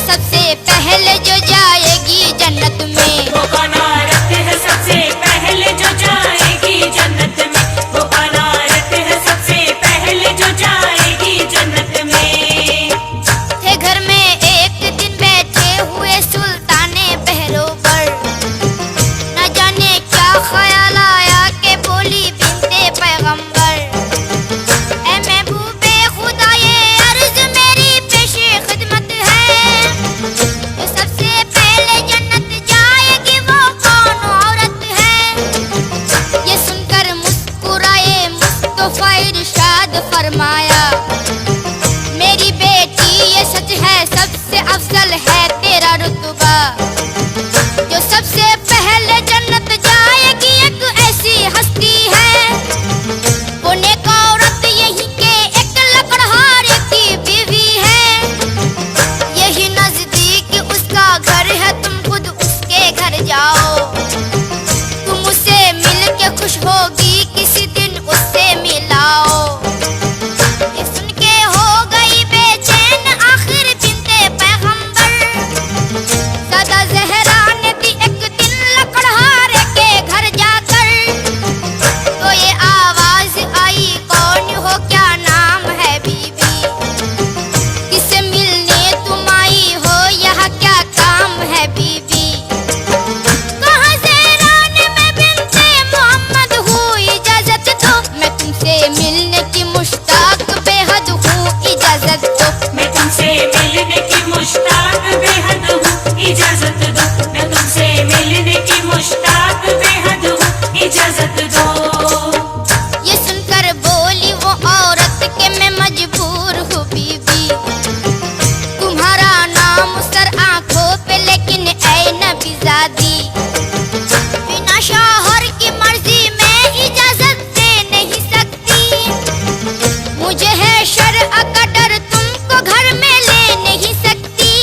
सबसे पहले जो जाएगी जन्नत में। वो कौन औरत है सबसे पहले जो जाएगी जन्नत में। वो कौन औरत है सबसे पहले जो जाएगी जन्नत में। थे घर में एक दिन बैठे हुए सुल्ताने पहरों पर, न जाने क्या ख्याल आया के बोली बिन्ते पैगंबर, ऐ महबूबे खुदा ये अर्ज मेरी पेशे खिदमत है, जो सबसे पहले जन्नत जाएगी वो कौन औरत है। ये सुनकर मुस्कुराए मुस्तफा इरशाद फरमाया, मेरी बेटी ये सच है सबसे अफजल है तेरा रुतबा, जो सबसे पहले जन्नत जाएगी एक ऐसी हस्ती है, वो नेक औरत यही के एक लकड़हारे की बीवी है, यही नजदीक उसका घर है तुम खुद उसके घर जाओ, तुम उससे मिल के खुश होगी किसी दिन उससे मिलाओ। ये सुन के हो गई बेचैन आखिर बिन्ते पैगंबर, सदा ज़हरा ने दी एक दिन लकड़हारे के घर जाकर, तो ये आवाज आई कौन हो क्या नाम है बीबी, किससे मिलने तुम आई हो यहाँ क्या काम है बीबी। कहाँ ज़हरा ने मैं बिन्ते मोहम्मद हूँ इजाजत दो, मैं तुमसे मिलने की मुश्ताक बेहद हूँ इजाजत दो। मैं तुमसे मिलने की मुश्ताक बेहद हूँ इजाजत दो। मैं तुमसे मिलने की मुश्ताक बेहद हूँ इजाजत दो। ये सुनकर बोली वो औरत के मैं मजबूर हूँ बीबी, तुम्हारा नाम सर आंखों पे लेकिन ऐ नबीज़ादी, बिना शौहर की मर्जी में इजाजत दे नहीं सकती, मुझे है शर्अ का डर तुमको घर में ले नहीं सकती,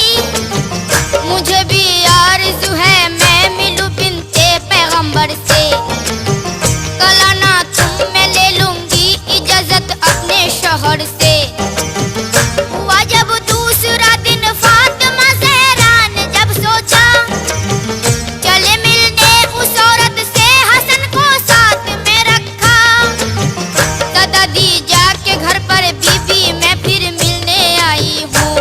मुझे भी आरज़ू है मैं मिलूं बिन्ते पैगंबर से, कलाना तुम मैं ले लूंगी इजाजत अपने शौहर से। हुआ जब दूसरा दिन फातिमा ज़हरा ने जब सोचा, चले मिलने उस औरत से हसन को साथ में रखा, सदा दी जाके घर पर बीबी मैं फिर मिलने आई हूँ,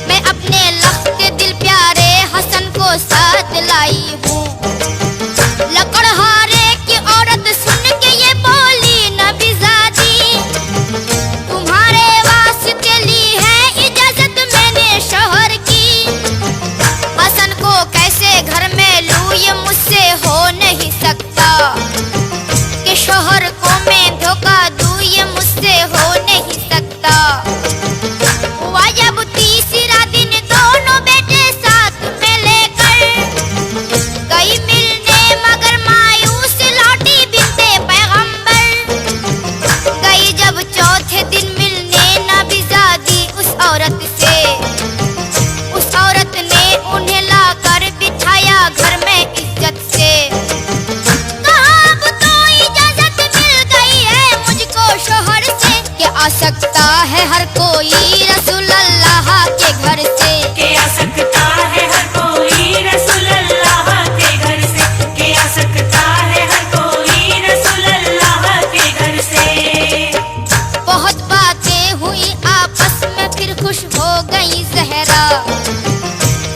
मैं अपने लख्त दिल प्यारे हसन को साथ लाई हूँ। लकड़हारे की औरत सुन के ये बोली नबीज़ादी, तुम्हारे वास्ते ली है इजाजत मैंने शौहर की, हसन को कैसे घर में लूं ये मुझसे हो नहीं सकता, कि शौहर को मैं धोखा दूं ये मुझसे हो नहीं सकता। हुआ जब तीसरा दिन दोनों बेटे साथ में लेकर गई मिलने मगर मायूस लौटी बिन्ते पैगंबर, गई जब चौथे दिन मिलने नबीज़ादी उस औरत से, उस औरत ने उन्हें लाकर बिठाया घर में इज्जत से, कहा अब तो इजाजत मिल गई है मुझको शौहर से, क्या आ सकता है हर कोई रसूल अल्लाह के घर से, के आ सकता है हर कोई रसूल अल्लाह के घर से। के आ सकता है हर कोई रसूल अल्लाह के घर से। बहुत बातें हुई आपस में फिर खुश हो गई ज़हरा,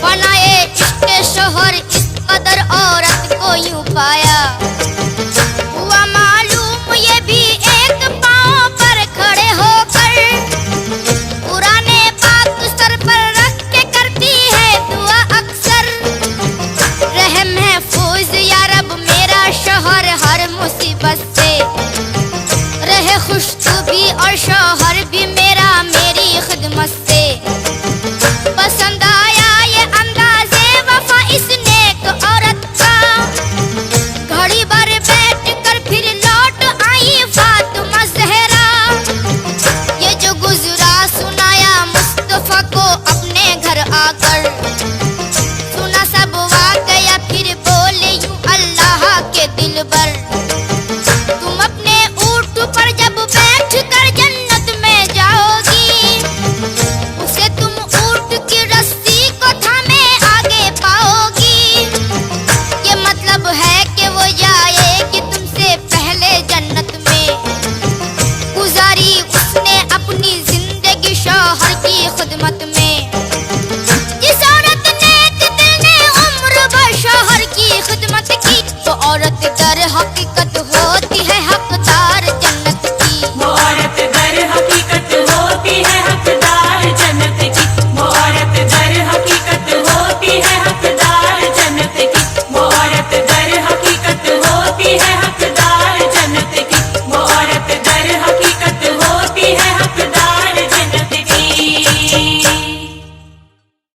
बनाए इश्क़ शौहर इस कदर औरत को यूं पाया, हुआ मालूम ये भी एक पाँव पर खड़े होकर रहमत में